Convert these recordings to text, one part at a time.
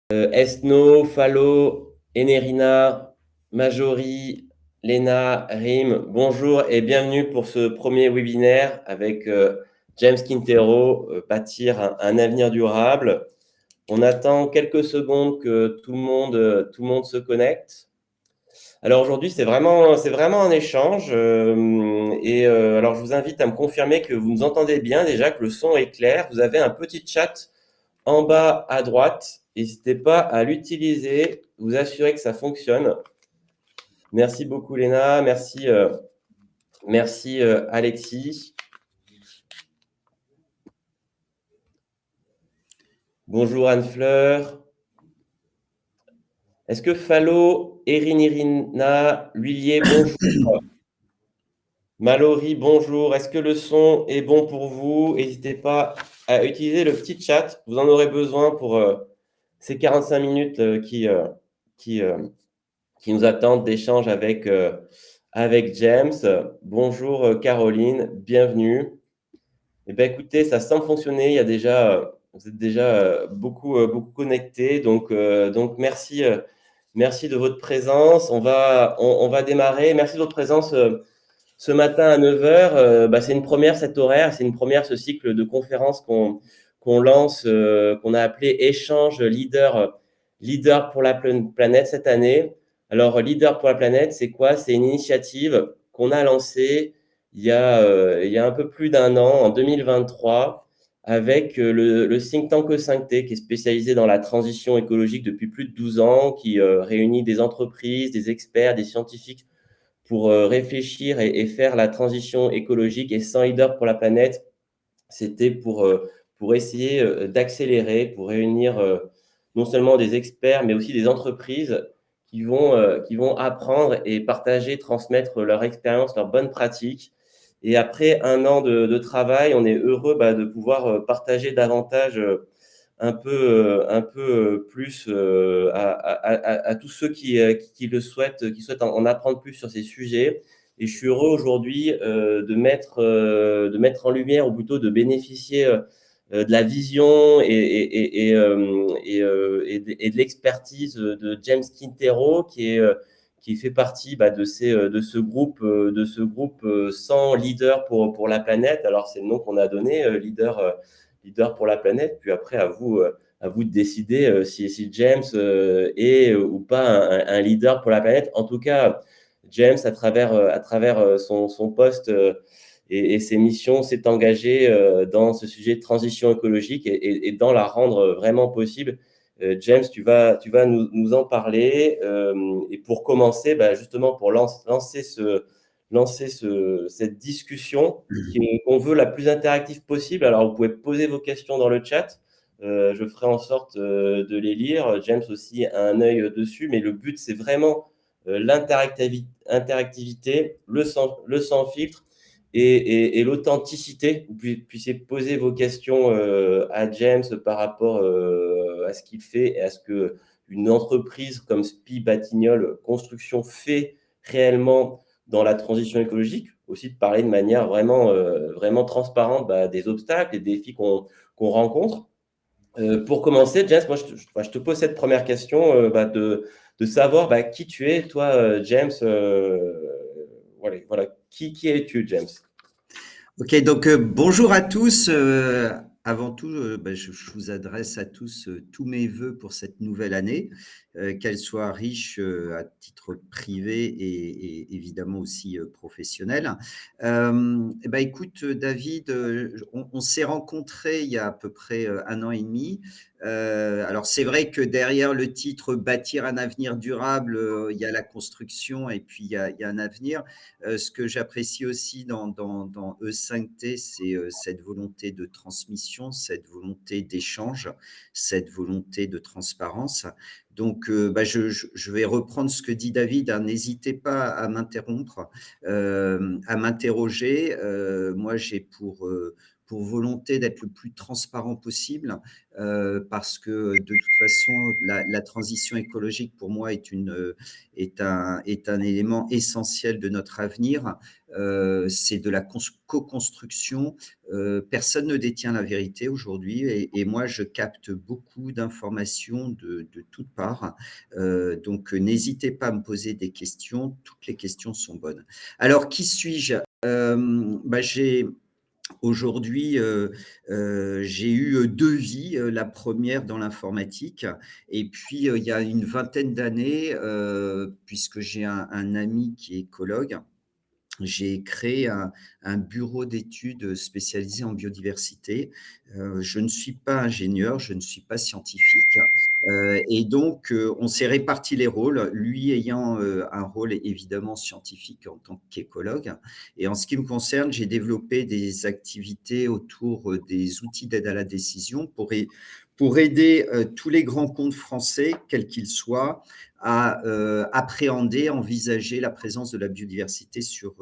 Esno, Falo, Enerina, Majori, Léna, Rim, bonjour et bienvenue pour ce premier webinaire avec James Quintero, Bâtir un avenir durable. On attend quelques secondes que tout le monde se connecte. Alors aujourd'hui, c'est vraiment un échange. Alors, je vous invite à me confirmer que vous nous entendez bien déjà, que le son est clair. Vous avez un petit chat en bas à droite. N'hésitez pas à l'utiliser, vous assurer que ça fonctionne. Merci beaucoup Léna, merci Alexis. Bonjour Anne-Fleur. Est-ce que Falo, Erinirina, Lhuillier, bonjour. Mallory, bonjour. Est-ce que le son est bon pour vous? N'hésitez pas à utiliser le petit chat. Vous en aurez besoin pour ces 45 minutes qui nous attendent d'échange avec James. Bonjour Caroline, bienvenue. Eh bien, écoutez, ça semble fonctionner. Vous êtes déjà beaucoup connectés. Donc merci de votre présence. On va démarrer. Merci de votre présence ce matin à 9 heures. C'est une première cet horaire. C'est une première ce cycle de conférences qu'on lance, qu'on a appelé Échange leader pour la planète cette année. Alors, Leader pour la planète, c'est quoi? C'est une initiative qu'on a lancée il y a un peu plus d'un an, en 2023, avec le think tank E5T, qui est spécialisé dans la transition écologique depuis plus de 12 ans, qui réunit des entreprises, des experts, des scientifiques pour réfléchir et faire la transition écologique. Et 100 leaders pour la planète, c'était pour essayer d'accélérer, pour réunir non seulement des experts, mais aussi des entreprises qui vont apprendre et partager, transmettre leur expérience, leurs bonnes pratiques. Et après un an de travail, on est heureux de pouvoir partager davantage un peu plus à tous ceux qui le souhaitent, qui souhaitent en apprendre plus sur ces sujets. Et je suis heureux aujourd'hui de mettre en lumière, ou plutôt de bénéficier de la vision et de l'expertise de James Quintero, qui fait partie de ce groupe 100 leaders pour la planète. Alors, c'est le nom qu'on a donné, leader pour la planète. Puis après, à vous de décider si James est ou pas un leader pour la planète. En tout cas, James, à travers son poste et ses missions, s'est engagé dans ce sujet de transition écologique et dans la rendre vraiment possible. James, tu vas nous en parler. Et pour commencer, justement, pour lancer cette discussion qu'on veut la plus interactive possible. Alors, vous pouvez poser vos questions dans le chat. Je ferai en sorte de les lire. James aussi a un œil dessus, mais le but, c'est vraiment l'interactivité, le sans filtre et l'authenticité. Vous puissiez poser vos questions à James par rapport à ce qu'il fait et à ce qu'une entreprise comme SPI Batignolles Construction fait réellement dans la transition écologique. Aussi de parler de manière vraiment transparente des obstacles et des défis qu'on rencontre. Pour commencer, James, moi, je te pose cette première question de savoir qui tu es, toi, James. Voilà. Qui es-tu, James? Ok, donc bonjour à tous. Avant tout, je vous adresse à tous tous mes voeux pour cette nouvelle année, qu'elle soit riche à titre privé et évidemment aussi professionnel. Écoute, David, on s'est rencontrés il y a à peu près un an et demi. Alors, c'est vrai que derrière le titre Bâtir un avenir durable, il y a la construction et puis il y a un avenir. Ce que j'apprécie aussi dans E5T, c'est cette volonté de transmission, cette volonté d'échange, cette volonté de transparence. Donc, je vais reprendre ce que dit David. N'hésitez pas à m'interrompre, à m'interroger. Moi, j'ai pour pour volonté d'être le plus transparent possible, parce que de toute façon, la transition écologique pour moi est un élément essentiel de notre avenir. C'est de la co-construction. Personne ne détient la vérité aujourd'hui et moi, je capte beaucoup d'informations de toutes parts. Donc, n'hésitez pas à me poser des questions. Toutes les questions sont bonnes. Alors, qui suis-je? Aujourd'hui, j'ai eu 2 vies, la première dans l'informatique et puis, il y a une vingtaine d'années, puisque j'ai un ami qui est écologue, j'ai créé un bureau d'études spécialisé en biodiversité. Je ne suis pas ingénieur, je ne suis pas scientifique, et donc on s'est réparti les rôles, lui ayant, un rôle évidemment scientifique en tant qu'écologue et en ce qui me concerne, j'ai développé des activités autour, des outils d'aide à la décision pour aider, tous les grands comptes français, quels qu'ils soient, à appréhender, envisager la présence de la biodiversité sur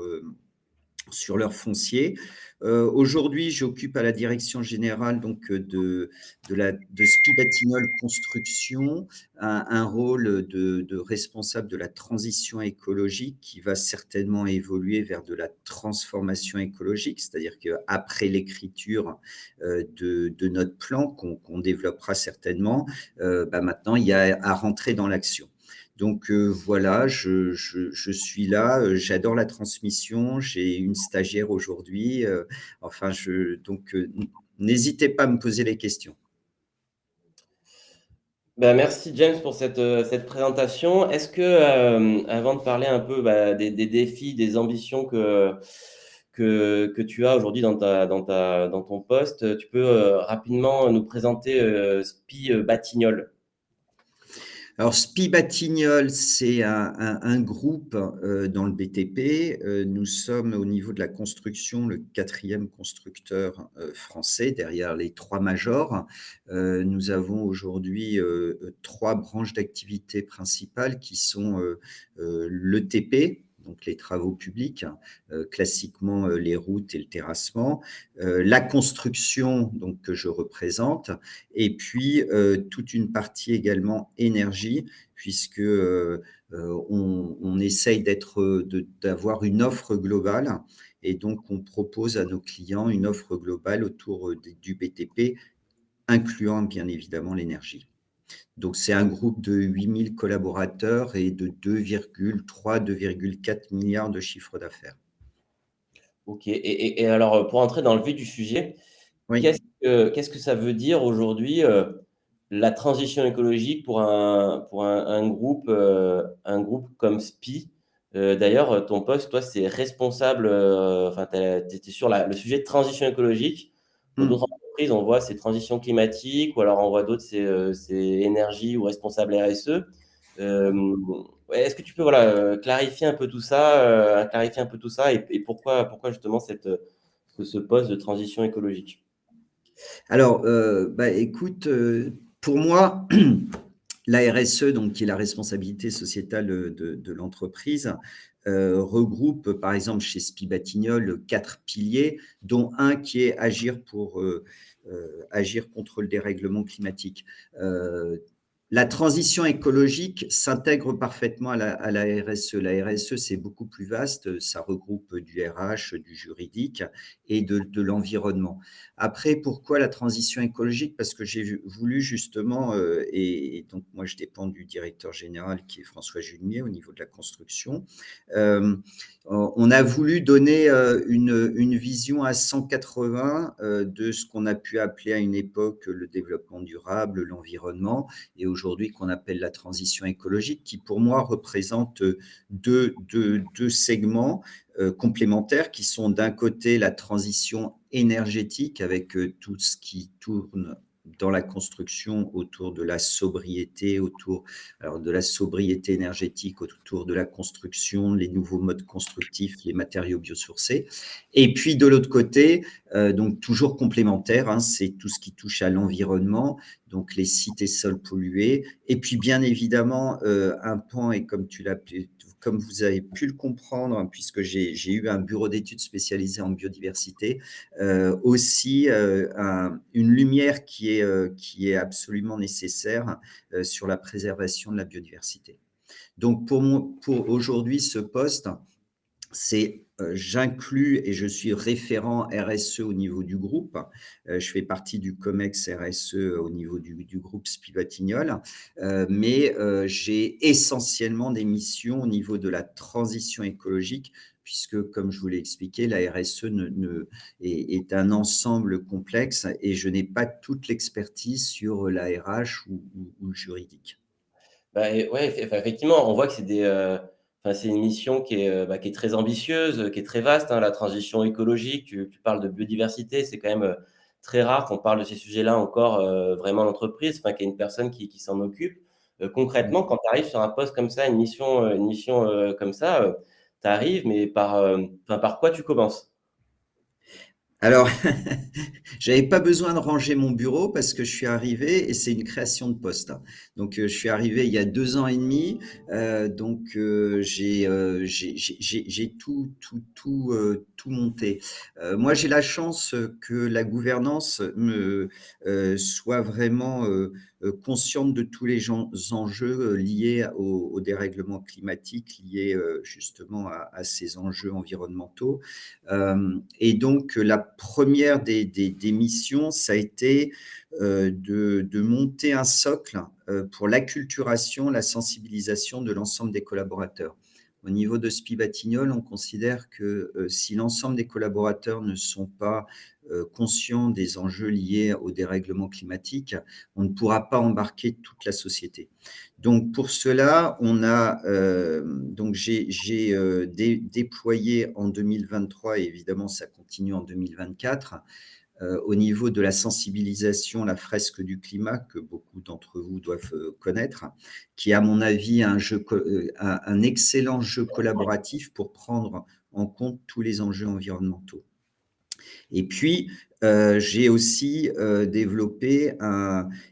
leur foncier. Aujourd'hui, j'occupe à la direction générale donc de SPI Batignolles Construction un rôle de responsable de la transition écologique qui va certainement évoluer vers de la transformation écologique, c'est-à-dire qu'après l'écriture de notre plan qu'on développera certainement, maintenant il y a à rentrer dans l'action. Donc voilà, je suis là, j'adore la transmission, j'ai une stagiaire aujourd'hui, donc n'hésitez pas à me poser les questions. Ben, merci James pour cette présentation. Est-ce que, avant de parler un peu des défis, des ambitions que tu as aujourd'hui dans ton poste, tu peux rapidement nous présenter SPI Batignolles? Alors, SPI Batignolles, c'est un groupe dans le BTP. Nous sommes au niveau de la construction le 4e constructeur français derrière les 3 majors. Nous avons aujourd'hui 3 branches d'activité principales qui sont l'ETP, donc les travaux publics, classiquement les routes et le terrassement, la construction donc, que je représente, et puis toute une partie également énergie, puisque on essaye d'avoir une offre globale, et donc on propose à nos clients une offre globale autour du BTP, incluant bien évidemment l'énergie. Donc, c'est un groupe de 8000 collaborateurs et de 2,3-2,4 milliards de chiffre d'affaires. Ok. Et alors, pour entrer dans le vif du sujet, Oui. qu'est-ce que ça veut dire aujourd'hui la transition écologique pour un groupe comme SPI? D'ailleurs, ton poste, toi, c'est responsable, enfin, tu étais sur le sujet de transition écologique. Pour d'autres entreprises, on voit c'est transition climatique, ou alors on voit d'autres, c'est énergie ou responsable RSE. Ouais, est-ce que tu peux clarifier un peu tout ça, et pourquoi justement ce poste de transition écologique? Alors, écoute, pour moi, la RSE, donc, qui est la responsabilité sociétale de l'entreprise, regroupe, par exemple, chez SPI Batignolles, 4 piliers, dont un qui est agir contre le dérèglement climatique. La transition écologique s'intègre parfaitement à la RSE. La RSE, c'est beaucoup plus vaste, ça regroupe du RH, du juridique et de l'environnement. Après, pourquoi la transition écologique? Parce que j'ai voulu justement, et donc moi je dépends du directeur général qui est François Jumier au niveau de la construction, on a voulu donner une vision à 180 de ce qu'on a pu appeler à une époque le développement durable, l'environnement, et aujourd'hui qu'on appelle la transition écologique, qui pour moi représente deux segments complémentaires qui sont d'un côté la transition énergétique avec tout ce qui tourne dans la construction autour de la sobriété, de la sobriété énergétique, autour de la construction, les nouveaux modes constructifs, les matériaux biosourcés. Et puis de l'autre côté, donc toujours complémentaire, hein, c'est tout ce qui touche à l'environnement, donc les sites et sols pollués. Et puis bien évidemment, un pan, et comme comme vous avez pu le comprendre, puisque j'ai eu un bureau d'études spécialisé en biodiversité, aussi une lumière qui est absolument nécessaire sur la préservation de la biodiversité. Donc, pour aujourd'hui, ce poste, c'est j'inclus et je suis référent RSE au niveau du groupe. Je fais partie du COMEX RSE au niveau du groupe Spivatignoles, mais j'ai essentiellement des missions au niveau de la transition écologique, puisque, comme je vous l'ai expliqué, la RSE est un ensemble complexe et je n'ai pas toute l'expertise sur la RH ou le juridique. Bah, et ouais, effectivement, on voit que c'est une mission qui est très ambitieuse, qui est très vaste, hein, la transition écologique. Tu parles de biodiversité, c'est quand même, très rare qu'on parle de ces sujets-là encore, vraiment en entreprise, enfin, qu'il y ait une personne qui s'en occupe. Concrètement, quand tu arrives sur un poste comme ça, une mission, comme ça, tu arrives, mais par quoi tu commences? Alors, j'avais pas besoin de ranger mon bureau parce que je suis arrivé et c'est une création de poste. Donc, je suis arrivé il y a 2 ans et demi, donc j'ai tout monté. Moi, j'ai la chance, que la gouvernance soit vraiment, consciente de tous les enjeux, liés au dérèglement climatique, liés, justement à ces enjeux environnementaux. Et donc, la première des missions, ça a été de monter un socle pour l'acculturation, la sensibilisation de l'ensemble des collaborateurs. Au niveau de Spivatignoles, on considère que si l'ensemble des collaborateurs ne sont pas conscients des enjeux liés au dérèglement climatique, on ne pourra pas embarquer toute la société. Donc pour cela, j'ai déployé en 2023 et évidemment ça continue en 2024, au niveau de la sensibilisation, la fresque du climat que beaucoup d'entre vous doivent connaître, qui est à mon avis un excellent jeu collaboratif pour prendre en compte tous les enjeux environnementaux. Et puis, j'ai aussi développé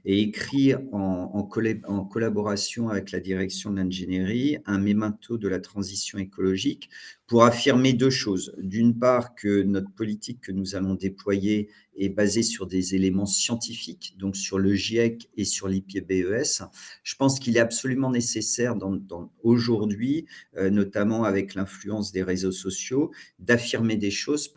et écrit en collaboration avec la direction de l'ingénierie un mémento de la transition écologique pour affirmer 2 choses. D'une part, que notre politique que nous allons déployer est basée sur des éléments scientifiques, donc sur le GIEC et sur l'IPBES. Je pense qu'il est absolument nécessaire aujourd'hui, notamment avec l'influence des réseaux sociaux, d'affirmer des choses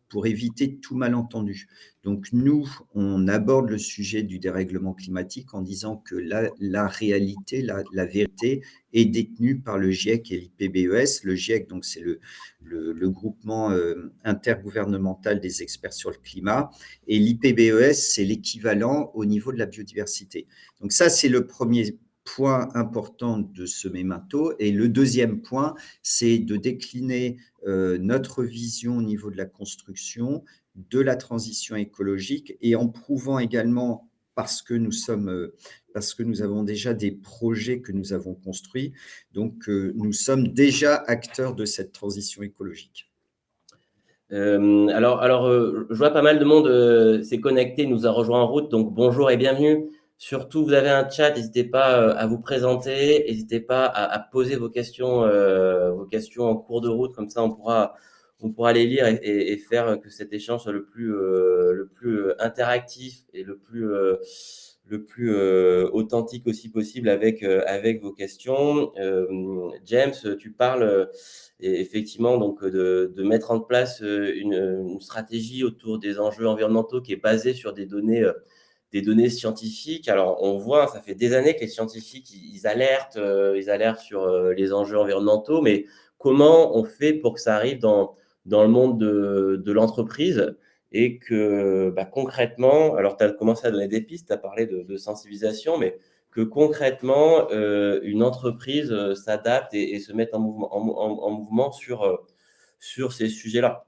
pour éviter tout malentendu. Donc nous, on aborde le sujet du dérèglement climatique en disant que la réalité, la vérité est détenue par le GIEC et l'IPBES. Le GIEC, donc c'est le groupement intergouvernemental des experts sur le climat, et l'IPBES, c'est l'équivalent au niveau de la biodiversité. Donc ça, c'est le premier point important de ce mémento. Et le deuxième point, c'est de décliner notre vision au niveau de la construction, de la transition écologique et en prouvant également, parce que nous avons déjà des projets que nous avons construits, donc nous sommes déjà acteurs de cette transition écologique. Je vois pas mal de monde s'est connecté, nous a rejoint en route, donc bonjour et bienvenue. Surtout, vous avez un chat, n'hésitez pas à vous présenter, n'hésitez pas à poser vos questions en cours de route, comme ça on pourra les lire et faire que cet échange soit le plus interactif et le plus authentique aussi possible avec vos questions. James, tu parles et effectivement donc de mettre en place une stratégie autour des enjeux environnementaux qui est basée sur des données scientifiques. Alors on voit, ça fait des années que les scientifiques ils alertent sur les enjeux environnementaux, mais comment on fait pour que ça arrive dans le monde de l'entreprise et que concrètement, alors tu as commencé à donner des pistes, tu as parlé de sensibilisation, mais que concrètement, une entreprise s'adapte et se mette en mouvement sur ces sujets-là.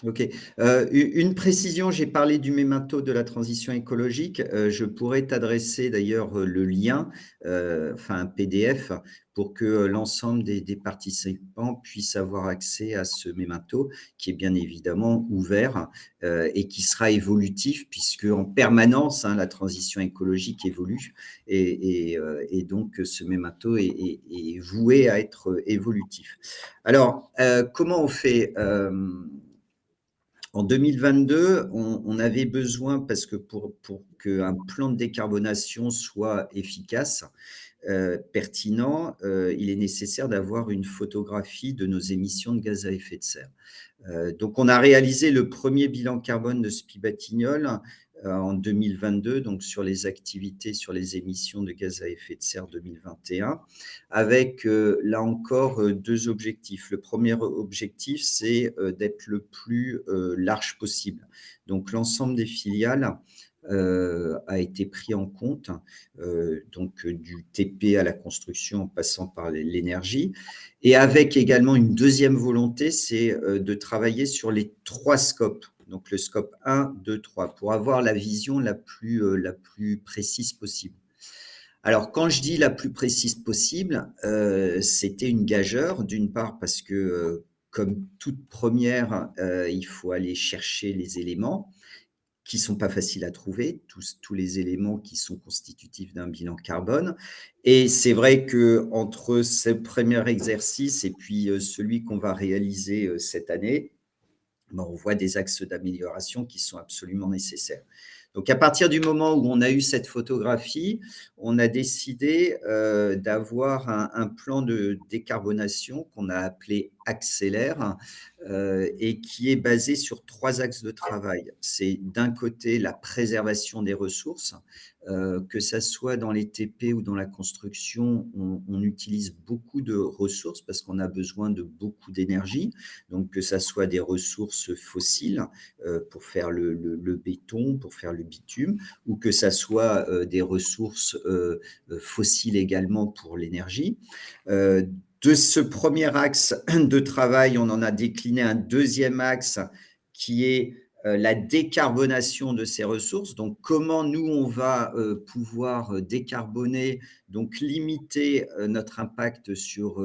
OK. Une précision, j'ai parlé du mémento de la transition écologique. Je pourrais t'adresser d'ailleurs, le lien, enfin un PDF pour que, l'ensemble des participants puissent avoir accès à ce mémento qui est bien évidemment ouvert, et qui sera évolutif puisque en permanence, hein, la transition écologique évolue et donc ce mémento est voué à être évolutif. Alors, comment on fait? En 2022, on avait besoin, parce que pour qu'un plan de décarbonation soit efficace, pertinent, il est nécessaire d'avoir une photographie de nos émissions de gaz à effet de serre. Donc on a réalisé le premier bilan carbone de Spibatignoles, en 2022, donc sur les activités, sur les émissions de gaz à effet de serre 2021, avec, là encore, 2 objectifs. Le premier objectif, c'est, d'être le plus, large possible. Donc l'ensemble des filiales, a été pris en compte, donc du TP à la construction en passant par l'énergie, et avec également une deuxième volonté, c'est, de travailler sur les 3 scopes, donc le scope 1, 2, 3, pour avoir la vision la plus précise possible. Alors quand je dis la plus précise possible, c'était une gageure, d'une part parce que, comme toute première, il faut aller chercher les éléments qui sont pas faciles à trouver, tous les éléments qui sont constitutifs d'un bilan carbone. Et c'est vrai que entre ce premier exercice et puis, celui qu'on va réaliser, cette année, ben, on voit des axes d'amélioration qui sont absolument nécessaires. Donc à partir du moment où on a eu cette photographie, on a décidé, d'avoir un plan de décarbonation qu'on a appelé Accélère, et qui est basé sur 3 axes de travail. C'est d'un côté la préservation des ressources, que ça soit dans les TP ou dans la construction, on utilise beaucoup de ressources parce qu'on a besoin de beaucoup d'énergie, donc que ça soit des ressources fossiles, pour faire le béton, pour faire le bitume, ou que ça soit, des ressources, fossiles également pour l'énergie. De ce premier axe de travail, on en a décliné un deuxième axe qui est, la décarbonation de ces ressources. Donc comment nous, on va, pouvoir, décarboner, donc limiter, notre impact sur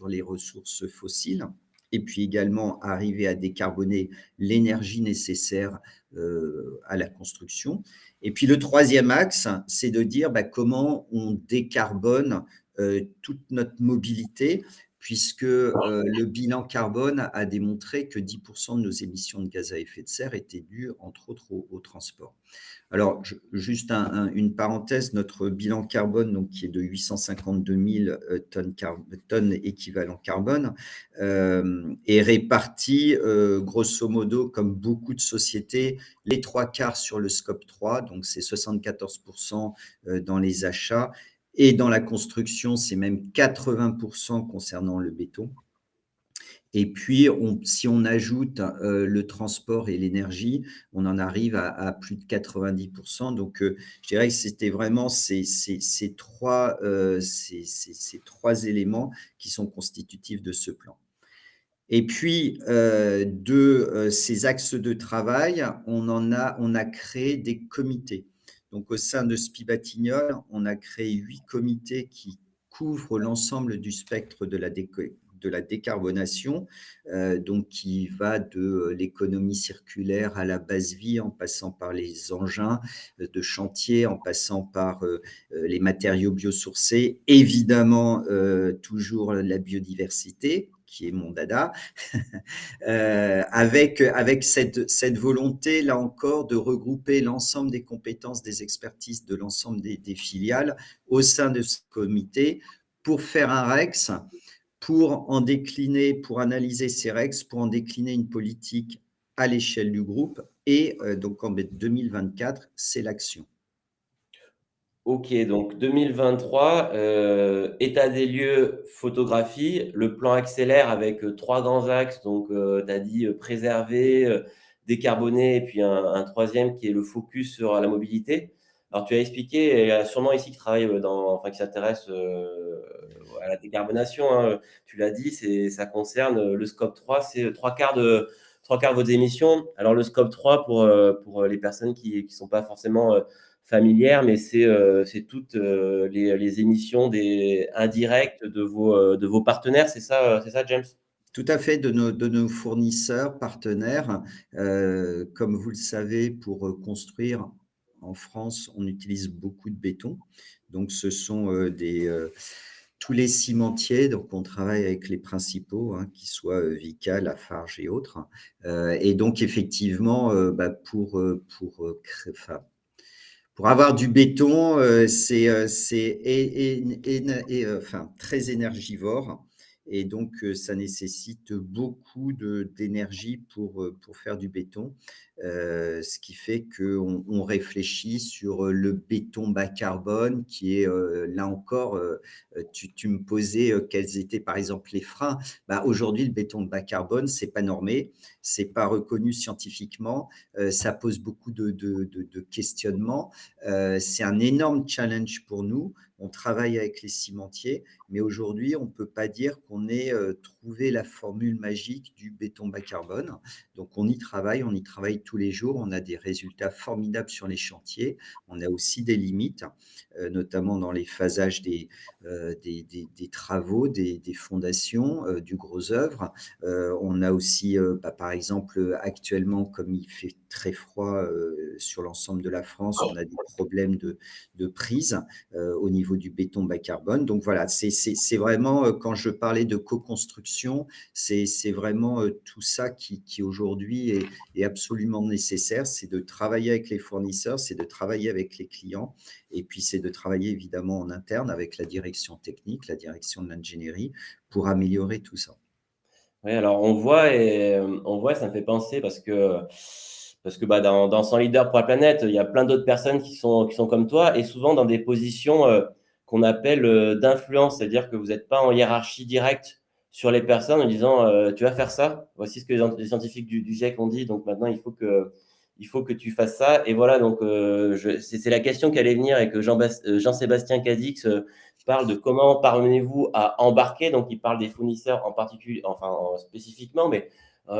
les ressources fossiles et puis également arriver à décarboner l'énergie nécessaire, à la construction. Et puis le troisième axe, c'est de dire, bah, comment on décarbone, toute notre mobilité puisque, le bilan carbone a démontré que 10 de nos émissions de gaz à effet de serre étaient dues, entre autres, au transport. Alors, juste une parenthèse, notre bilan carbone, donc, qui est de 852 000 tonnes équivalent carbone, est réparti, grosso modo, comme beaucoup de sociétés, les 3/4 sur le scope 3, donc c'est 74% dans les achats, et dans la construction, c'est même 80% concernant le béton. Et puis, si on ajoute, le transport et l'énergie, on en arrive à plus de 90%. Donc, je dirais que c'était vraiment ces 3, ces 3 éléments qui sont constitutifs de ce plan. Et puis, ces axes de travail, on a créé des comités. Donc au sein de Spibatignoles, on a créé 8 comités qui couvrent l'ensemble du spectre de la décarbonation, donc qui va de l'économie circulaire à la base vie, en passant par les engins de chantier, en passant par, les matériaux biosourcés, évidemment, toujours la biodiversité, qui est mon dada, avec cette volonté, là encore, de regrouper l'ensemble des compétences, des expertises de l'ensemble des filiales au sein de ce comité pour faire un REX, pour en décliner, pour analyser ces REX, pour en décliner une politique à l'échelle du groupe. Et donc en 2024, c'est l'action. OK, donc 2023, état des lieux, photographie, le plan accélère avec, 3 grands axes, donc tu as dit, préserver, décarboner et puis un 3e qui est le focus sur la mobilité. Alors tu as expliqué et il y a sûrement ici qui travaillent, qui s'intéressent, à la décarbonation, hein, tu l'as dit, ça concerne, le scope 3, c'est, 3/4 trois quarts de vos émissions. Alors, le scope 3, pour les personnes qui ne sont pas forcément familières, mais c'est toutes les émissions indirectes de vos partenaires. C'est ça, James? Tout à fait, de nos fournisseurs, partenaires. Comme vous le savez, pour construire en France, on utilise beaucoup de béton. Donc, ce sont tous les cimentiers. Donc, on travaille avec les principaux, hein, qui soient Vical, Lafarge et autres. Et donc, effectivement, pour avoir du béton, enfin, très énergivore. Et donc, ça nécessite beaucoup d'énergie pour faire du béton. Ce qui fait qu'on réfléchit sur le béton bas carbone qui est, là encore, tu me posais quels étaient par exemple les freins. Aujourd'hui, le béton bas carbone, c'est pas normé, c'est pas reconnu scientifiquement, ça pose beaucoup de questionnements. C'est un énorme challenge pour nous. On travaille avec les cimentiers, mais aujourd'hui, on ne peut pas dire qu'on ait trouvé la formule magique du béton bas carbone. Donc, on y travaille tous les jours. On a des résultats formidables sur les chantiers. On a aussi des limites, notamment dans les phasages des travaux, des fondations, du gros œuvre. On a aussi, par exemple, actuellement, comme il fait très froid sur l'ensemble de la France, on a des problèmes de prise au niveau du béton bas carbone. Donc voilà, c'est vraiment, quand je parlais de co-construction, c'est vraiment tout ça qui aujourd'hui est absolument nécessaire. C'est de travailler avec les fournisseurs, c'est de travailler avec les clients, et puis c'est de travailler évidemment en interne avec la direction technique, la direction de l'ingénierie, pour améliorer tout ça. Oui, alors on voit, ça me fait penser parce que dans 100 leaders pour la planète, il y a plein d'autres personnes qui sont comme toi et souvent dans des positions qu'on appelle d'influence, c'est-à-dire que vous n'êtes pas en hiérarchie directe sur les personnes en disant tu vas faire ça, voici ce que les scientifiques du GIEC ont dit, donc maintenant il faut que tu fasses ça. Et voilà, donc c'est la question qui allait venir et que Jean-Sébastien Cadix parle de comment parvenez-vous à embarquer. Donc, il parle des fournisseurs en particulier, spécifiquement, mais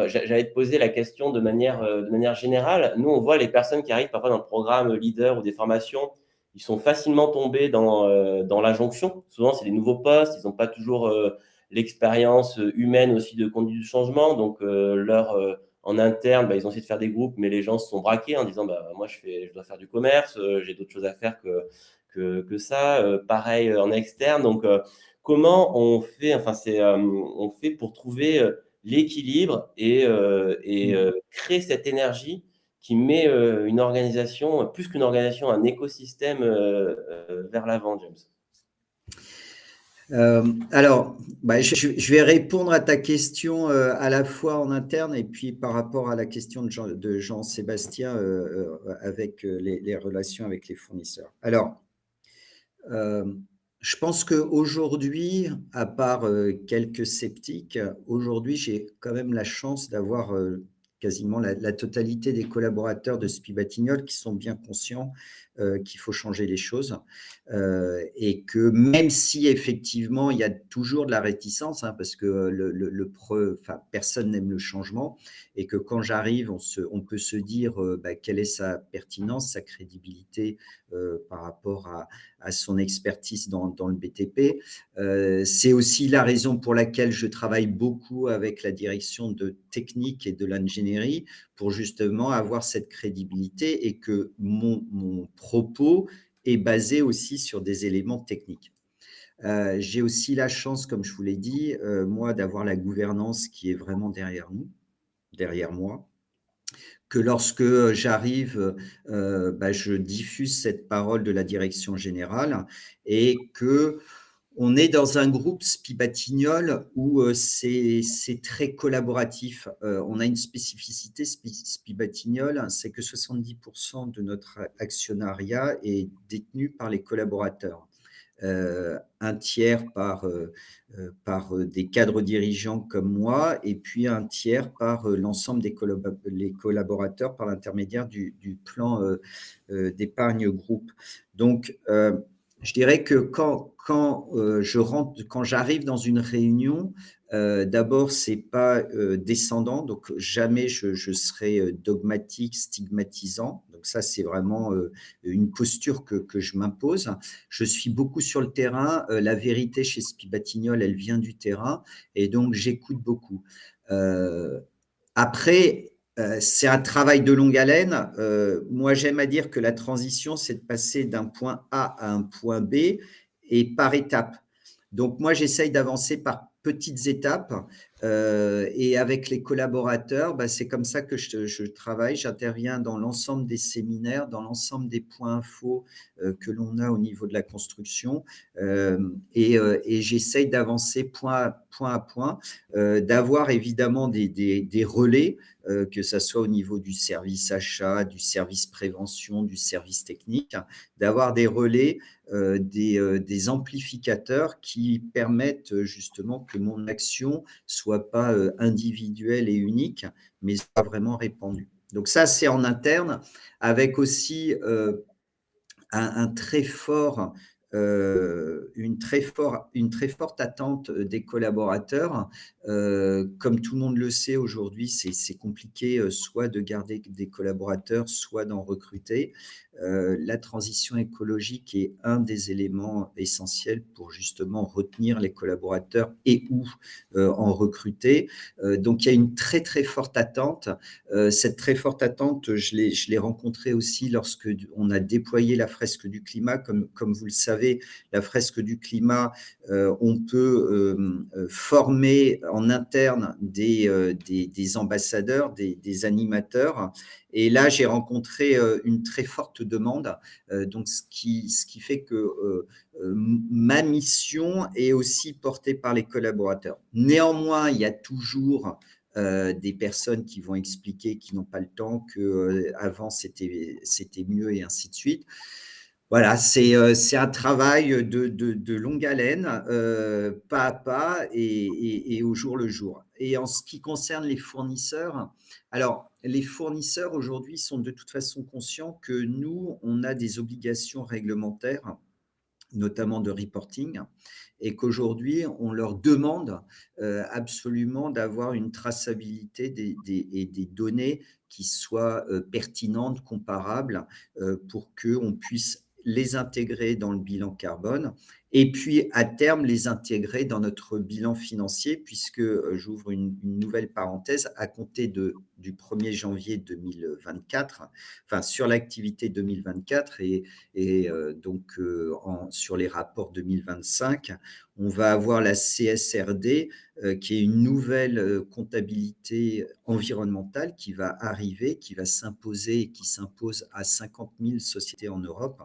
j'allais te poser la question de manière générale. Nous, on voit les personnes qui arrivent parfois dans le programme leader ou des formations, ils sont facilement tombés dans l'injonction. Souvent, c'est des nouveaux postes, ils n'ont pas toujours l'expérience humaine aussi de conduite du changement. Donc, en interne, ils ont essayé de faire des groupes, mais les gens se sont braqués en disant moi, je dois faire du commerce, j'ai d'autres choses à faire que ça. Pareil en externe. Donc, comment on fait, on fait pour trouver l'équilibre et créer cette énergie qui met une organisation, plus qu'une organisation, un écosystème vers l'avant, James? Alors, je vais répondre à ta question à la fois en interne et puis par rapport à la question de Jean-Sébastien avec les relations avec les fournisseurs. Alors, je pense qu'aujourd'hui, à part quelques sceptiques, aujourd'hui, j'ai quand même la chance d'avoir quasiment la totalité des collaborateurs de SPI Batignolles qui sont bien conscients qu'il faut changer les choses et que même si effectivement il y a toujours de la réticence, hein, parce que personne n'aime le changement et que quand j'arrive, on peut se dire quelle est sa pertinence, sa crédibilité par rapport à son expertise dans le BTP. C'est aussi la raison pour laquelle je travaille beaucoup avec la direction de technique et de l'ingénierie pour justement avoir cette crédibilité et que mon propos est basé aussi sur des éléments techniques. J'ai aussi la chance, comme je vous l'ai dit, moi, d'avoir la gouvernance qui est vraiment derrière moi, que lorsque j'arrive, je diffuse cette parole de la direction générale et que on est dans un groupe SPI Batignolles où c'est très collaboratif. On a une spécificité SPI Batignolles, c'est que 70% de notre actionnariat est détenu par les collaborateurs. Un tiers par des cadres dirigeants comme moi et puis un tiers par l'ensemble les collaborateurs par l'intermédiaire du plan d'épargne groupe. Donc, Je dirais que quand j'arrive dans une réunion, d'abord, c'est pas, descendant, donc jamais je serai, dogmatique, stigmatisant. Donc ça, c'est vraiment, une posture que je m'impose. Je suis beaucoup sur le terrain, la vérité chez Spibatignoles, elle vient du terrain et donc j'écoute beaucoup. Heu, Après, c'est un travail de longue haleine. Moi, j'aime à dire que la transition, c'est de passer d'un point A à un point B et par étapes. Donc moi, j'essaye d'avancer par petites étapes, et avec les collaborateurs, bah, c'est comme ça que je travaille. J'interviens dans l'ensemble des séminaires, dans l'ensemble des points infos, que l'on a au niveau de la construction, et j'essaye d'avancer point à point, d'avoir évidemment des relais, que ça soit au niveau du service achat, du service prévention, du service technique, d'avoir des relais, des amplificateurs qui permettent, justement que mon action soit pas, individuelle et unique, mais soit vraiment répandue. Donc ça, c'est en interne avec aussi, un très fort, une très forte attente, des collaborateurs. Comme tout le monde le sait aujourd'hui, c'est compliqué, soit de garder des collaborateurs, soit d'en recruter. La transition écologique est un des éléments essentiels pour justement retenir les collaborateurs et ou, en recruter. Donc il y a une très, très forte attente. Cette très forte attente, je l'ai rencontrée aussi lorsque on a déployé la fresque du climat. Comme vous le savez, la fresque du climat, on peut former en interne des ambassadeurs, des animateurs. Et là, j'ai rencontré une très forte demande. Donc, ce qui fait que ma mission est aussi portée par les collaborateurs. Néanmoins, il y a toujours des personnes qui vont expliquer qu'ils n'ont pas le temps, qu'avant c'était mieux et ainsi de suite. Voilà, c'est un travail de longue haleine, pas à pas et au jour le jour. Et en ce qui concerne les fournisseurs, alors les fournisseurs aujourd'hui sont de toute façon conscients que nous, on a des obligations réglementaires, notamment de reporting, et qu'aujourd'hui, on leur demande absolument d'avoir une traçabilité et des données qui soient pertinentes, comparables, pour qu'on puisse les intégrer dans le bilan carbone et puis à terme les intégrer dans notre bilan financier puisque, j'ouvre une nouvelle parenthèse, à compter du 1er janvier 2024, enfin sur l'activité 2024 et donc sur les rapports 2025, on va avoir la CSRD, qui est une nouvelle comptabilité environnementale qui va arriver, qui va s'imposer et qui s'impose à 50 000 sociétés en Europe.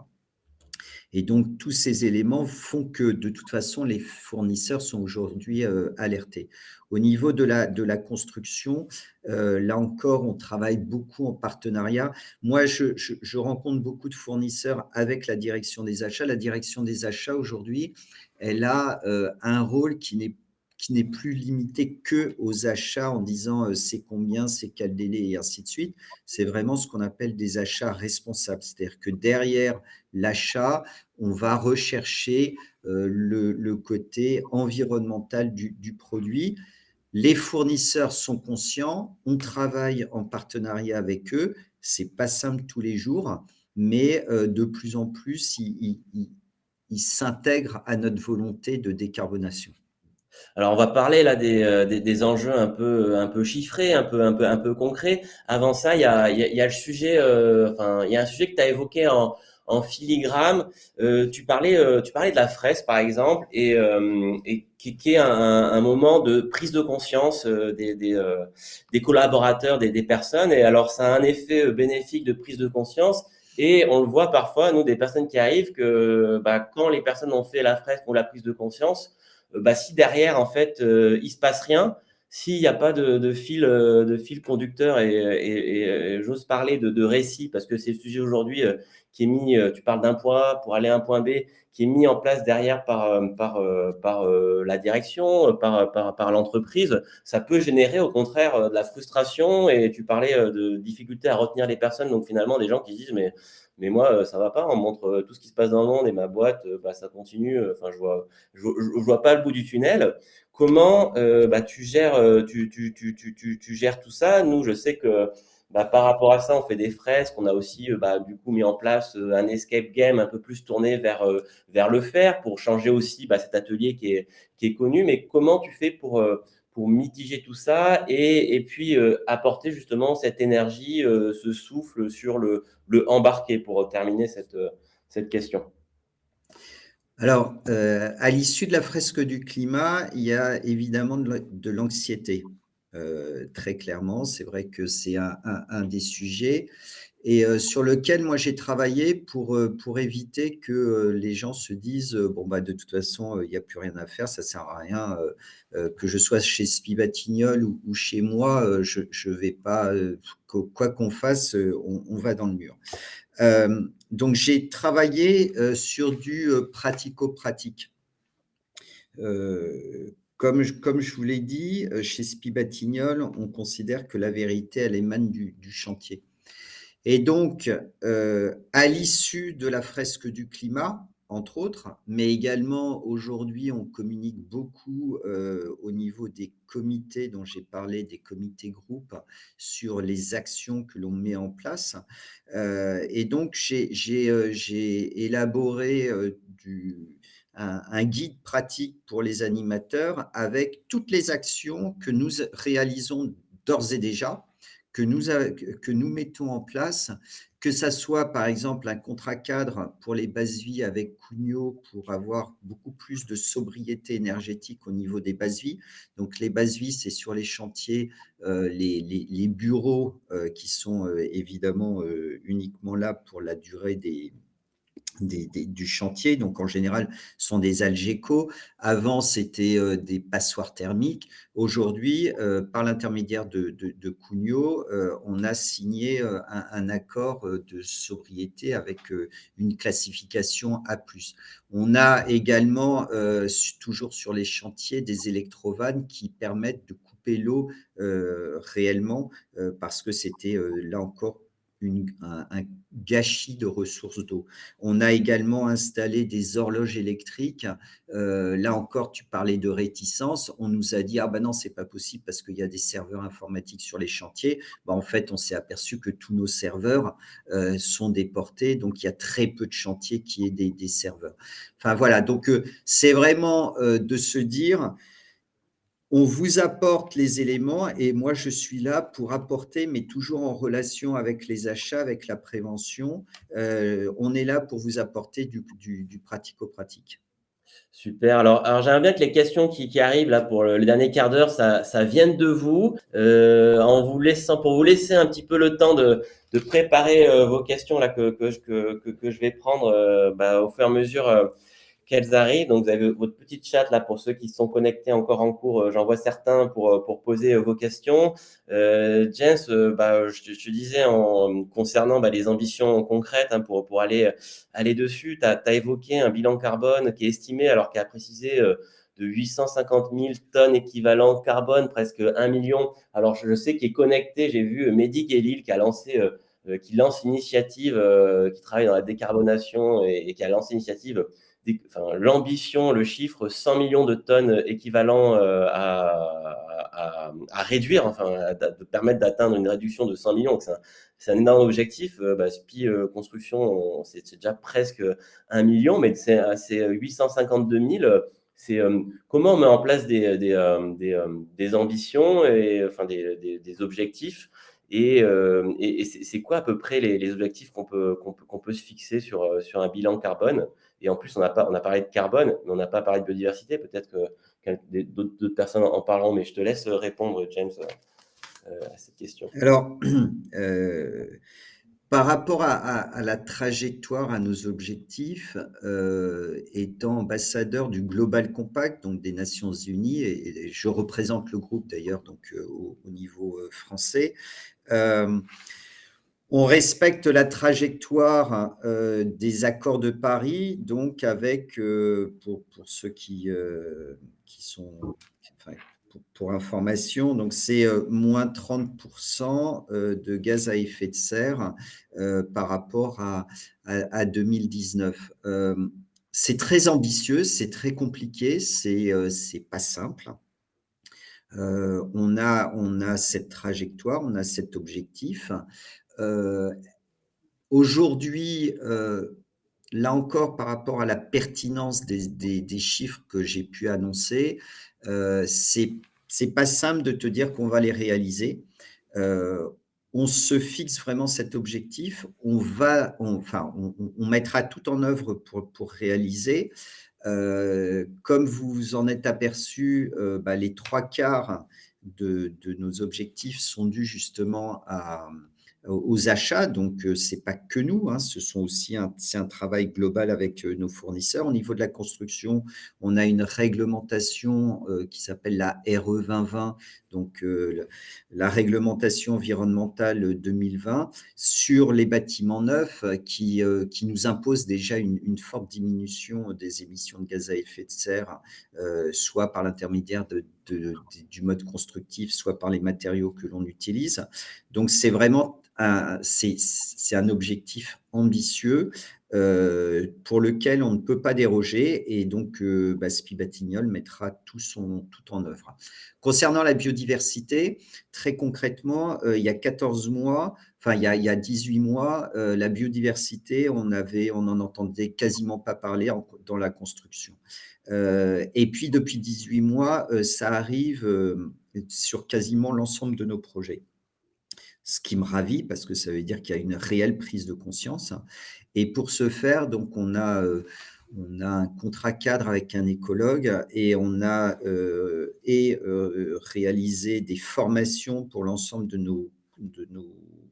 Et donc, tous ces éléments font que, de toute façon, les fournisseurs sont aujourd'hui alertés. Au niveau de la construction, là encore, on travaille beaucoup en partenariat. Moi, je rencontre beaucoup de fournisseurs avec la direction des achats. La direction des achats, aujourd'hui, elle a un rôle qui n'est plus limité que aux achats en disant c'est combien, c'est quel délai et ainsi de suite. C'est vraiment ce qu'on appelle des achats responsables. C'est-à-dire que derrière l'achat, on va rechercher le côté environnemental du produit. Les fournisseurs sont conscients, on travaille en partenariat avec eux. C'est pas simple tous les jours, mais de plus en plus, ils s'intègrent à notre volonté de décarbonation. Alors on va parler là des enjeux un peu chiffrés, un peu concrets. Avant ça, il y a le sujet, enfin il y a un sujet que tu as évoqué en filigrane. Tu parlais de la fresque par exemple et qui est un moment de prise de conscience des collaborateurs, des personnes. Et alors ça a un effet bénéfique de prise de conscience. Et on le voit parfois, nous, des personnes qui arrivent, que bah, quand les personnes ont fait la fresque ou la prise de conscience, bah, si derrière, en fait, il se passe rien, s'il n'y a pas de fil conducteur et j'ose parler de récit, parce que c'est le sujet aujourd'hui qui est mis, tu parles d'un point A pour aller à un point B, qui est mis en place derrière par la direction, par l'entreprise, ça peut générer au contraire de la frustration. Et tu parlais de difficultés à retenir les personnes, donc finalement des gens qui se disent mais moi, ça va pas. On me montre tout ce qui se passe dans le monde et ma boîte, ça continue. Enfin, je vois pas le bout du tunnel. Comment tu gères, tu gères tout ça? Nous, je sais que par rapport à ça, on fait des fresques. On a aussi du coup mis en place un escape game un peu plus tourné vers le faire pour changer aussi cet atelier qui est connu. Mais comment tu fais pour mitiger tout ça et puis apporter justement cette énergie, ce souffle sur le embarqué pour terminer cette question. Alors, à l'issue de la fresque du climat, il y a évidemment de l'anxiété. Très clairement, c'est vrai que c'est un des sujets et sur lequel moi j'ai travaillé pour éviter que, les gens se disent, «Bon, de toute façon, il y a plus rien à faire, ça sert à rien, que je sois chez Spiebatignol ou chez moi, je vais pas, quoi qu'on fasse, on va dans le mur». Donc j'ai travaillé, sur du, pratico-pratique. Comme je vous l'ai dit, chez Spiebatignol, on considère que la vérité, elle émane du chantier. Et donc, à l'issue de la fresque du climat, entre autres, mais également aujourd'hui, on communique beaucoup, au niveau des comités dont j'ai parlé, des comités groupes, sur les actions que l'on met en place. Et donc j'ai élaboré, un guide pratique pour les animateurs avec toutes les actions que nous réalisons d'ores et déjà, que nous mettons en place, que ça soit par exemple un contrat cadre pour les bases vie avec Cugnot pour avoir beaucoup plus de sobriété énergétique au niveau des bases vie. Donc les bases vie, c'est sur les chantiers, les bureaux qui sont évidemment uniquement là pour la durée du chantier, donc en général, sont des Algeco. Avant, c'était des passoires thermiques. Aujourd'hui, par l'intermédiaire de Cugnot, on a signé un accord de sobriété avec une classification A+. On a également, toujours sur les chantiers, des électrovannes qui permettent de couper l'eau réellement, parce que c'était là encore un gâchis de ressources d'eau. On a également installé des horloges électriques. Là encore, tu parlais de réticence. On nous a dit: «Ah non, c'est pas possible parce qu'il y a des serveurs informatiques sur les chantiers». En fait, on s'est aperçu que tous nos serveurs sont déportés, donc il y a très peu de chantiers qui aient des serveurs. Enfin voilà, donc c'est vraiment de se dire: on vous apporte les éléments et moi je suis là pour apporter, mais toujours en relation avec les achats, avec la prévention. On est là pour vous apporter du pratico-pratique. Super. Alors j'aimerais bien que les questions qui arrivent là pour le dernier quart d'heure, ça vienne de vous, pour vous laisser un petit peu le temps de préparer vos questions là que je vais prendre au fur et à mesure qu'elles arrivent. Donc, vous avez votre petite chat là pour ceux qui sont connectés encore en cours. J'en vois certains pour poser vos questions. James, je te disais concernant les ambitions concrètes pour aller dessus, tu as évoqué un bilan carbone qui est estimé, alors qu'il a précisé de 850 000 tonnes équivalent carbone, presque 1 million. Alors, je sais qu'il est connecté. J'ai vu Mehdi Guellil qui a lancé qui lance l'initiative, qui travaille dans la décarbonation et qui a lancé l'initiative l'ambition, le chiffre 100 millions de tonnes équivalent à réduire, de permettre d'atteindre une réduction de 100 millions. C'est un énorme objectif. SPI Construction, c'est déjà presque 1 million, mais c'est 852 000. Comment on met en place des ambitions et des objectifs et c'est quoi à peu près les objectifs qu'on peut se fixer sur un bilan carbone? Et en plus, on a parlé de carbone, mais on n'a pas parlé de biodiversité. Peut-être que d'autres personnes en parleront, mais je te laisse répondre, James, à cette question. Alors, par rapport à la trajectoire, à nos objectifs, étant ambassadeur du Global Compact, donc des Nations Unies, et je représente le groupe d'ailleurs donc au niveau français. On respecte la trajectoire des accords de Paris, donc avec pour ceux qui sont, enfin, pour information, donc c'est moins 30% de gaz à effet de serre par rapport à 2019. C'est très ambitieux, c'est très compliqué, c'est pas simple. On a cette trajectoire, on a cet objectif. Euh, Aujourd'hui, là encore, par rapport à la pertinence des chiffres que j'ai pu annoncer, c'est pas simple de te dire qu'on va les réaliser. On se fixe vraiment cet objectif. On mettra tout en œuvre pour réaliser. Comme vous vous en êtes aperçu, les 3/4 de nos objectifs sont dus justement aux achats. Donc, c'est pas que nous, hein, c'est un travail global avec nos fournisseurs. Au niveau de la construction, on a une réglementation qui s'appelle la RE 2020, donc la réglementation environnementale 2020 sur les bâtiments neufs qui nous impose déjà une forte diminution des émissions de gaz à effet de serre, soit par l'intermédiaire du mode constructif, soit par les matériaux que l'on utilise. Donc, c'est vraiment c'est un objectif ambitieux pour lequel on ne peut pas déroger, et donc SPI Batignolles mettra tout en œuvre. Concernant la biodiversité, très concrètement, il y a 14 mois, enfin il y a 18 mois, la biodiversité, on n'en entendait quasiment pas parler dans la construction. Et puis depuis 18 mois, ça arrive sur quasiment l'ensemble de nos projets. Ce qui me ravit parce que ça veut dire qu'il y a une réelle prise de conscience. Et pour ce faire, donc on a un contrat cadre avec un écologue, et on a réalisé des formations pour l'ensemble de nos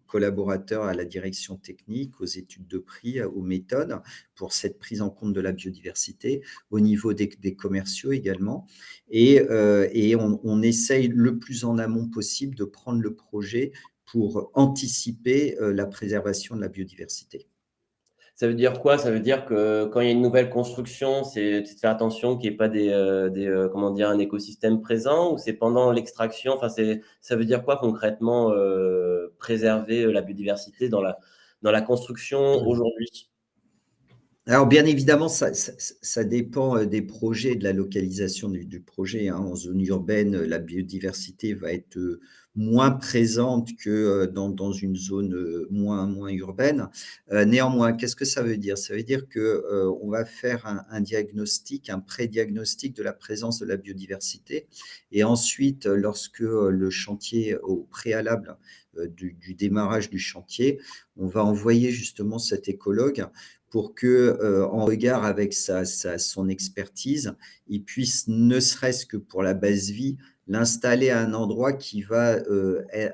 collaborateurs à la direction technique, aux études de prix, aux méthodes, pour cette prise en compte de la biodiversité, au niveau des commerciaux également. Et on essaye le plus en amont possible de prendre le projet pour anticiper la préservation de la biodiversité. Ça veut dire quoi? Ça veut dire que quand il y a une nouvelle construction, c'est de faire attention qu'il n'y ait pas comment dire, un écosystème présent, ou c'est pendant l'extraction? Enfin, ça veut dire quoi concrètement, préserver la biodiversité dans la construction aujourd'hui? Alors, bien évidemment, ça dépend des projets, de la localisation du projet, hein. En zone urbaine, la biodiversité va être moins présente que dans une zone moins urbaine. Néanmoins, qu'est-ce que ça veut dire? Ça veut dire qu'on va faire un diagnostic, un pré-diagnostic de la présence de la biodiversité. Et ensuite, lorsque le chantier, au préalable du démarrage du chantier, on va envoyer justement cet écologue pour que, en regard avec son expertise, il puisse, ne serait-ce que pour la base vie, l'installer à un endroit qui va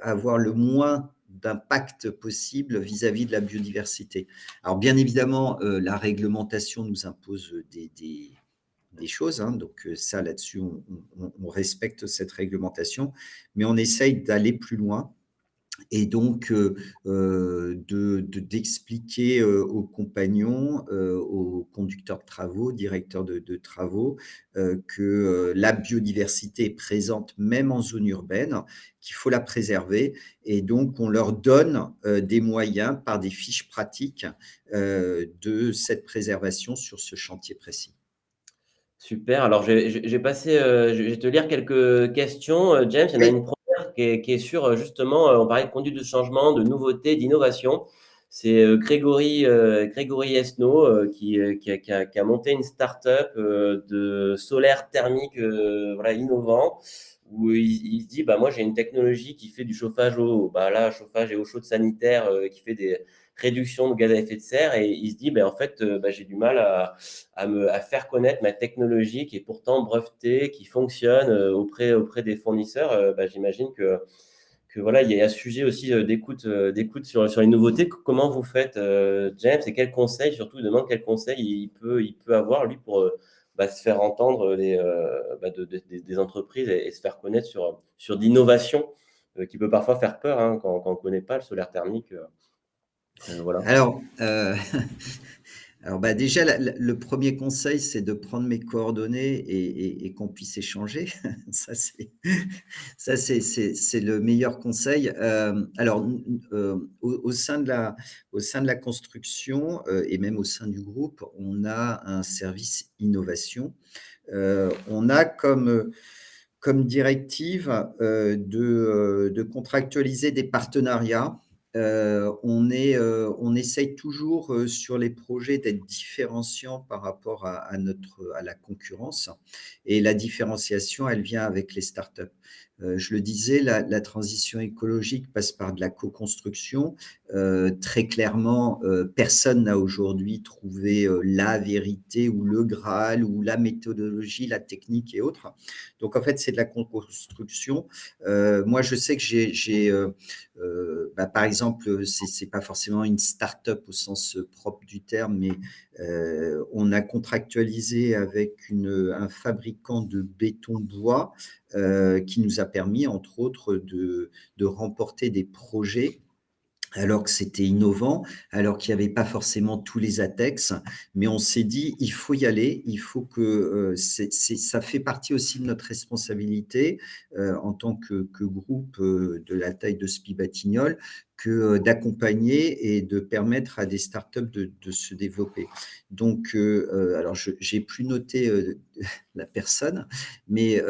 avoir le moins d'impact possible vis-à-vis de la biodiversité. Alors, bien évidemment, la réglementation nous impose des choses, hein, donc ça, là-dessus, on respecte cette réglementation, mais on essaye d'aller plus loin. Et donc, d'expliquer aux compagnons, aux conducteurs de travaux, directeurs de travaux, que la biodiversité est présente même en zone urbaine, qu'il faut la préserver. Et donc, on leur donne des moyens par des fiches pratiques de cette préservation sur ce chantier précis. Super. Alors, j'ai passé, je vais te lire quelques questions, James. Il y en a Oui. une première qui est sur, justement, on parlait de conduite de changement, de nouveauté, d'innovation. C'est Grégory Esnault qui a monté une start-up de solaire thermique, voilà, innovant, où il se dit, bah, moi, j'ai une technologie qui fait du chauffage chauffage et eau chaude sanitaire, qui fait des réductions de gaz à effet de serre. Et il se dit, bah, en fait, j'ai du mal à faire connaître ma technologie qui est pourtant brevetée, qui fonctionne auprès des fournisseurs. J'imagine que voilà, il y a un sujet aussi d'écoute sur les nouveautés. Comment vous faites, James, et quels conseils, surtout, il demande quels conseils il peut avoir, lui, pour se faire entendre des entreprises, et se faire connaître sur l'innovation qui peut parfois faire peur, hein, quand on ne connaît pas le solaire thermique. Voilà. Alors, Alors, bah, déjà, le premier conseil, c'est de prendre mes coordonnées et qu'on puisse échanger. Ça, c'est le meilleur conseil. Alors, au sein de la construction, et même au sein du groupe, on a un service innovation. On a comme directive, de contractualiser des partenariats. On essaye toujours, sur les projets d'être différenciant par rapport à la concurrence, et la différenciation, elle vient avec les startups. Je le disais, la transition écologique passe par de la co-construction. Très clairement, personne n'a aujourd'hui trouvé, la vérité ou le Graal ou la méthodologie, la technique et autres. Donc en fait, c'est de la co-construction. Moi, je sais que par exemple, c'est pas forcément une start-up au sens propre du terme, mais on a contractualisé avec un fabricant de béton bois, qui nous a permis, entre autres, de remporter des projets alors que c'était innovant, alors qu'il n'y avait pas forcément tous les ATEX, mais on s'est dit: «Il faut y aller, il faut que, ça fait partie aussi de notre responsabilité, en tant que groupe, de la taille de Spi Batignolles, que, d'accompagner et de permettre à des startups de se développer». Donc, alors j'ai plus noté, la personne, mais,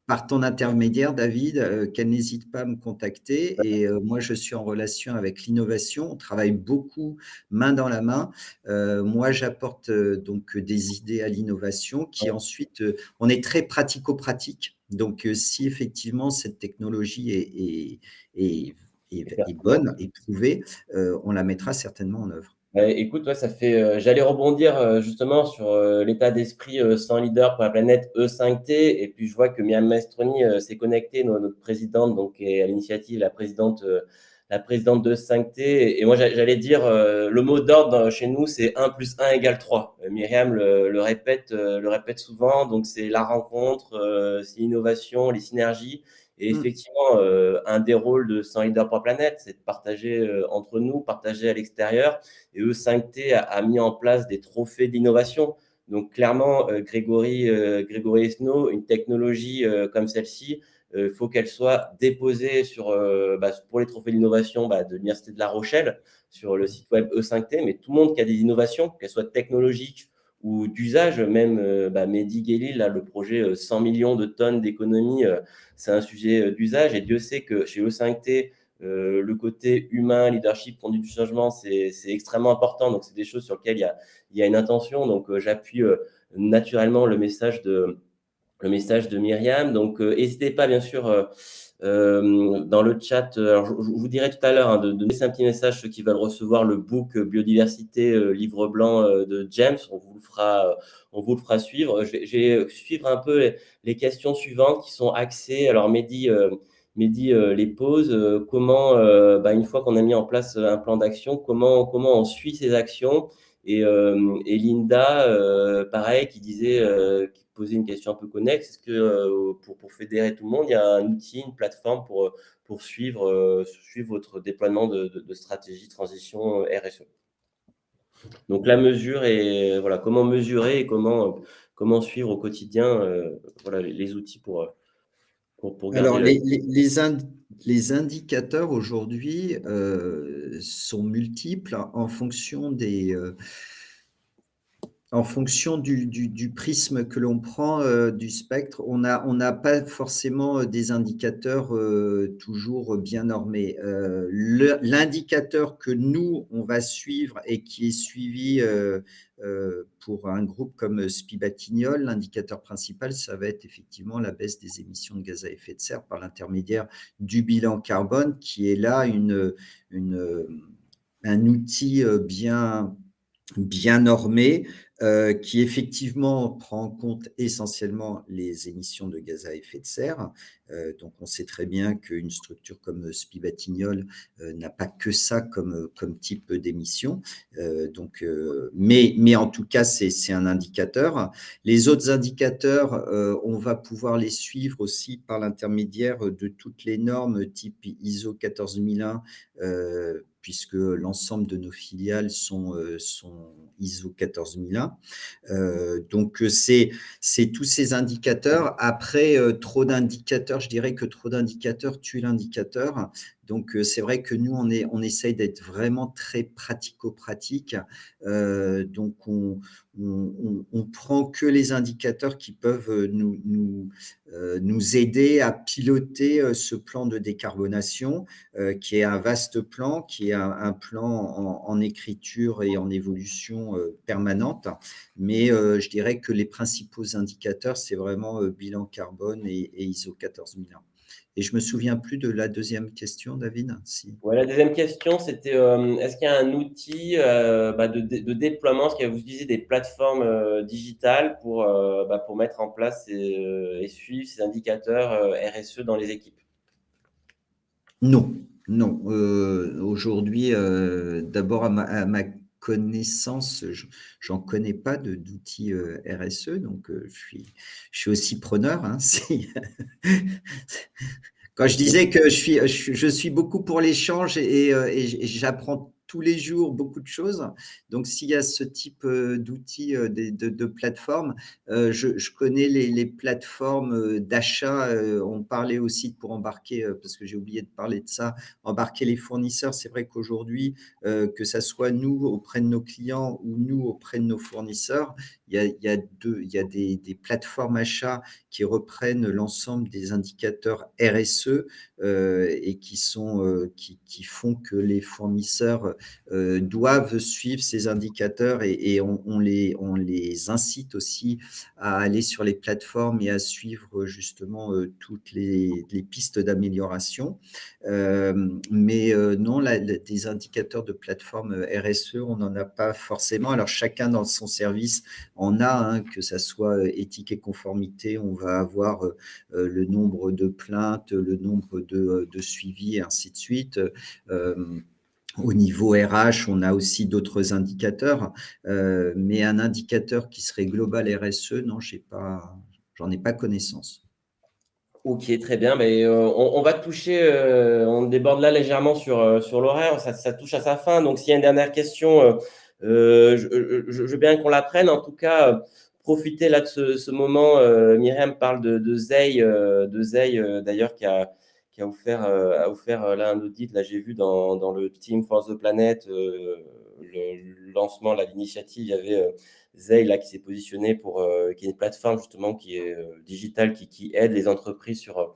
par ton intermédiaire, David, qu'elle n'hésite pas à me contacter, et moi, je suis en relation avec l'innovation. On travaille beaucoup main dans la main. Moi, j'apporte, donc des idées à l'innovation qui ensuite, on est très pratico-pratique. Donc, si effectivement cette technologie est C'est est pertinent. bonne, est prouvée, on la mettra certainement en œuvre. Bah, écoute, ouais, ça fait, j'allais rebondir, justement sur, l'état d'esprit, 100 leaders pour la planète E5T et puis je vois que Myriam Maestroni, s'est connectée, notre présidente, donc qui est à l'initiative la présidente d'E5T et moi j'allais dire, le mot d'ordre chez nous, c'est 1+1 = 3. Myriam le répète souvent, donc c'est la rencontre, c'est l'innovation, les synergies et Mmh. effectivement, un des rôles de 100 leaders pour la planète, c'est de partager, entre nous, partager à l'extérieur et E5T a mis en place des trophées d'innovation. Donc clairement, Grégory Esnault, une technologie comme celle-ci, il faut qu'elle soit déposée pour les trophées d'innovation de l'Université de La Rochelle, sur le site web E5T, mais tout le monde qui a des innovations, qu'elles soient technologiques ou d'usage, même Mehdi Guellil, là, le projet 100 millions de tonnes d'économie, c'est un sujet d'usage. Et Dieu sait que chez E5T, le côté humain, leadership, conduite du changement, c'est extrêmement important. Donc, c'est des choses sur lesquelles il y a une intention. Donc, j'appuie naturellement le message de Myriam. Donc, n'hésitez pas, bien sûr, dans le chat. Alors, je vous dirai tout à l'heure de laisser un petit message ceux qui veulent recevoir le book Biodiversité, livre blanc de James. On vous le fera suivre. Je vais suivre un peu les questions suivantes qui sont axées. Alors, Mehdi les pose. Comment, une fois qu'on a mis en place un plan d'action, comment on suit ces actions et Linda, pareil, qui posait une question un peu connexe. Est-ce que pour fédérer tout le monde, il y a un outil, une plateforme pour suivre votre déploiement de stratégie de transition RSE? Donc la mesure et voilà, comment mesurer et comment suivre au quotidien voilà, les outils pour garder Alors, l'œil. les indicateurs aujourd'hui, sont multiples en fonction du prisme que l'on prend, du spectre. On n'a pas forcément, des indicateurs, toujours bien normés. L'indicateur que nous, on va suivre et qui est suivi, pour un groupe comme Spi Batignolles, l'indicateur principal, ça va être effectivement la baisse des émissions de gaz à effet de serre par l'intermédiaire du bilan carbone, qui est là une, un outil, bien normé, qui effectivement prend en compte essentiellement les émissions de gaz à effet de serre. Donc on sait très bien qu'une structure comme Spi Batignolles, n'a pas que ça comme type d'émission. Mais en tout cas, c'est un indicateur. Les autres indicateurs, on va pouvoir les suivre aussi par l'intermédiaire de toutes les normes type ISO 14001, puisque l'ensemble de nos filiales sont ISO 14001. Donc, c'est tous ces indicateurs. Après, trop d'indicateurs, je dirais que trop d'indicateurs tuent l'indicateur. Donc, c'est vrai que nous, on essaye d'être vraiment très pratico-pratique. Donc, on prend que les indicateurs qui peuvent nous aider à piloter ce plan de décarbonation, qui est un vaste plan, qui est un plan en écriture et en évolution permanente. Mais je dirais que les principaux indicateurs, c'est vraiment bilan carbone et ISO 14001. Et je me souviens plus de la deuxième question, David. Si. Ouais, la deuxième question, c'était est-ce qu'il y a un outil de déploiement, est-ce que vous utilisez des plateformes digitales pour mettre en place et suivre ces indicateurs RSE dans les équipes? Non, non. Aujourd'hui, d'abord à ma connaissance, j'en connais pas d'outils RSE, donc je suis aussi preneur. Hein, Quand je disais que je suis beaucoup pour l'échange et j'apprends tous les jours beaucoup de choses. Donc, s'il y a ce type d'outils, de plateformes, je connais les plateformes d'achat. On parlait aussi pour embarquer, parce que j'ai oublié de parler de ça, embarquer les fournisseurs. C'est vrai qu'aujourd'hui, que ça soit nous auprès de nos clients ou nous auprès de nos fournisseurs, il y a des plateformes achats qui reprennent l'ensemble des indicateurs RSE et qui font que les fournisseurs doivent suivre ces indicateurs et on les incite aussi à aller sur les plateformes et à suivre justement toutes les pistes d'amélioration. Mais non, des indicateurs de plateforme RSE, on n'en a pas forcément. Alors, chacun dans son service en a, hein, que ça soit éthique et conformité, on va avoir le nombre de plaintes, le nombre de suivis, et ainsi de suite. Au niveau RH, on a aussi d'autres indicateurs, mais un indicateur qui serait global RSE, non, j'en ai pas connaissance. Ok, très bien. Mais, on va toucher, on déborde là légèrement sur l'horaire. Ça touche à sa fin. Donc, s'il y a une dernière question, je veux bien qu'on la prenne. En tout cas, profitez là de ce moment. Myriam parle de Zeil, d'ailleurs, a offert là un audit. Là, j'ai vu dans le Team for the Planet, le lancement, là, l'initiative, il y avait Zeil là qui s'est positionné qui est une plateforme justement qui est digitale, qui aide les entreprises sur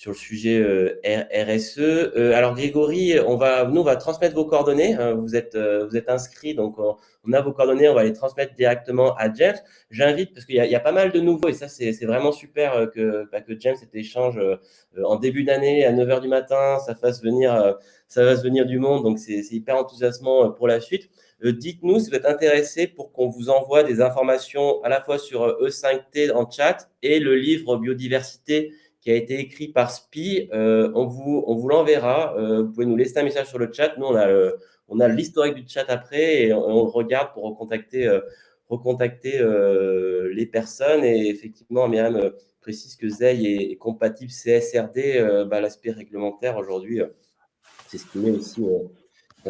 le sujet RSE. Alors Grégory, nous on va transmettre vos coordonnées. Vous êtes inscrit, donc on a vos coordonnées, on va les transmettre directement à James. J'invite, parce qu'il y a pas mal de nouveaux, et ça c'est vraiment super que James, cet échange en début d'année à 9h du matin, ça fasse venir du monde, donc c'est hyper enthousiasmant pour la suite. Dites-nous si vous êtes intéressé pour qu'on vous envoie des informations à la fois sur E5T en chat et le livre Biodiversité qui a été écrit par SPI. On vous l'enverra. Vous pouvez nous laisser un message sur le chat. Nous, on a l'historique du chat après et on le regarde pour recontacter les personnes. Et effectivement, Myriam précise que Zeil est compatible CSRD. L'aspect réglementaire aujourd'hui, c'est ce qui met aussi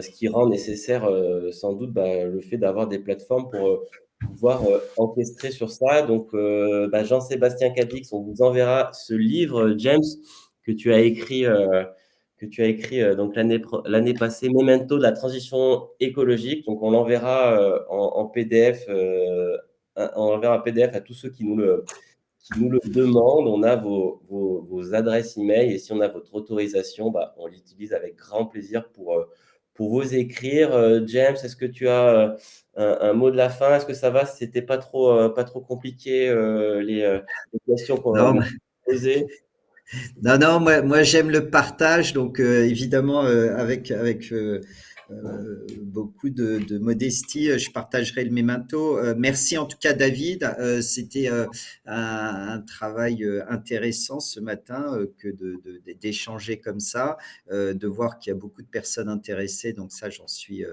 ce qui rend nécessaire sans doute le fait d'avoir des plateformes pour pouvoir enquester sur ça. Donc, Jean-Sébastien Cadix, on vous enverra ce livre, James, que tu as écrit, donc l'année passée, Memento de la transition écologique. Donc, on l'enverra en PDF, on enverra un PDF à tous ceux qui nous le demandent. On a vos adresses email et si on a votre autorisation, on l'utilise avec grand plaisir pour vous écrire. James, est-ce que tu as un mot de la fin? Est-ce que ça va? C'était pas trop compliqué les questions qu'on va Non, vous poser? non, moi j'aime le partage, donc évidemment avec beaucoup de modestie, je partagerai le memento. Merci en tout cas David, c'était un travail intéressant ce matin d'échanger comme ça, de voir qu'il y a beaucoup de personnes intéressées, donc ça j'en suis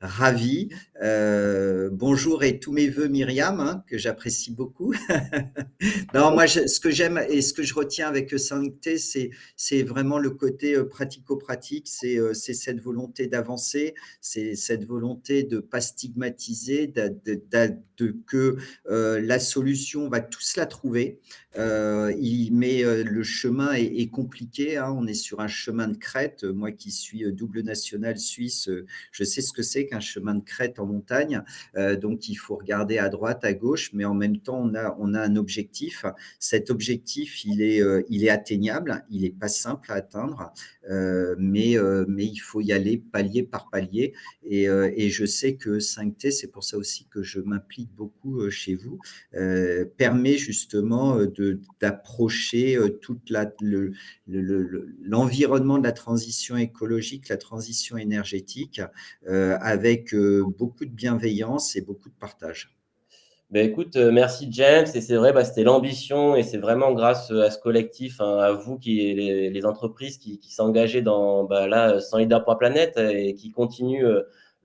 ravi. Bonjour et tous mes voeux Myriam, hein, que j'apprécie beaucoup. Non, moi, ce que j'aime et ce que je retiens avec E5T, c'est vraiment le côté pratico-pratique, c'est cette volonté d'avancer volonté, c'est cette volonté de ne pas stigmatiser, que la solution, on va tous la trouver. Mais le chemin est compliqué, hein. On est sur un chemin de crête. Moi qui suis double national suisse, je sais ce que c'est qu'un chemin de crête en montagne. Donc, il faut regarder à droite, à gauche, mais en même temps, on a un objectif. Cet objectif, il est atteignable, il n'est pas simple à atteindre, mais il faut y aller palier par palier. Et je sais que 5T, c'est pour ça aussi que je m'implique beaucoup chez vous, permet justement d'approcher toute l'environnement de la transition écologique, la transition énergétique, avec beaucoup de bienveillance et beaucoup de partage. Ben écoute, merci James et c'est vrai, bah, c'était l'ambition et c'est vraiment grâce, à ce collectif, hein, à vous qui les entreprises qui s'engageaient dans, bah, là, 100 leaders pour la planète et qui continuent,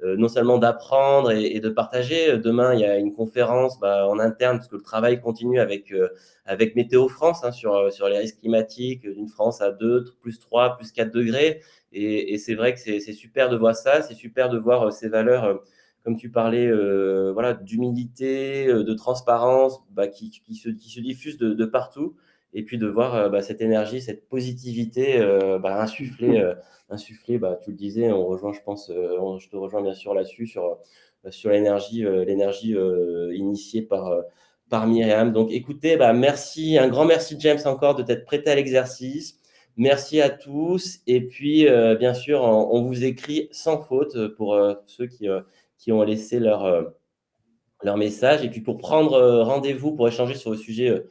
non seulement d'apprendre et de partager. Demain, il y a une conférence, bah, en interne parce que le travail continue avec Météo France, hein, sur les risques climatiques, d'une France à 2, plus 3, plus 4 degrés et c'est vrai que c'est super de voir ça. C'est super de voir, ces valeurs, comme tu parlais, voilà, d'humilité, de transparence, bah, qui se diffuse de partout et puis de voir, bah, cette énergie, cette positivité, bah, insuffler, bah, tu le disais, on rejoint, je pense, je te rejoins bien sûr là-dessus, sur l'énergie, initiée par Myriam. Donc écoutez, bah, merci, un grand merci James encore de t'être prêté à l'exercice. Merci à tous et puis, bien sûr, on vous écrit sans faute, pour, ceux qui ont laissé leur message. Et puis pour prendre rendez-vous pour échanger sur le sujet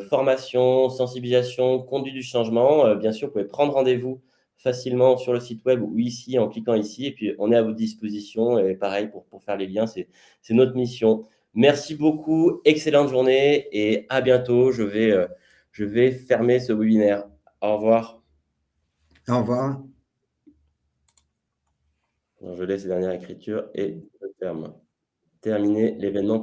formation, sensibilisation, conduite du changement, bien sûr, vous pouvez prendre rendez-vous facilement sur le site web ou ici en cliquant ici. Et puis on est à votre disposition. Et pareil, pour faire les liens, c'est notre mission. Merci beaucoup, excellente journée et à bientôt. Je vais fermer ce webinaire. Au revoir. Au revoir. Alors, je laisse les dernières écritures et je ferme. Terminer l'événement.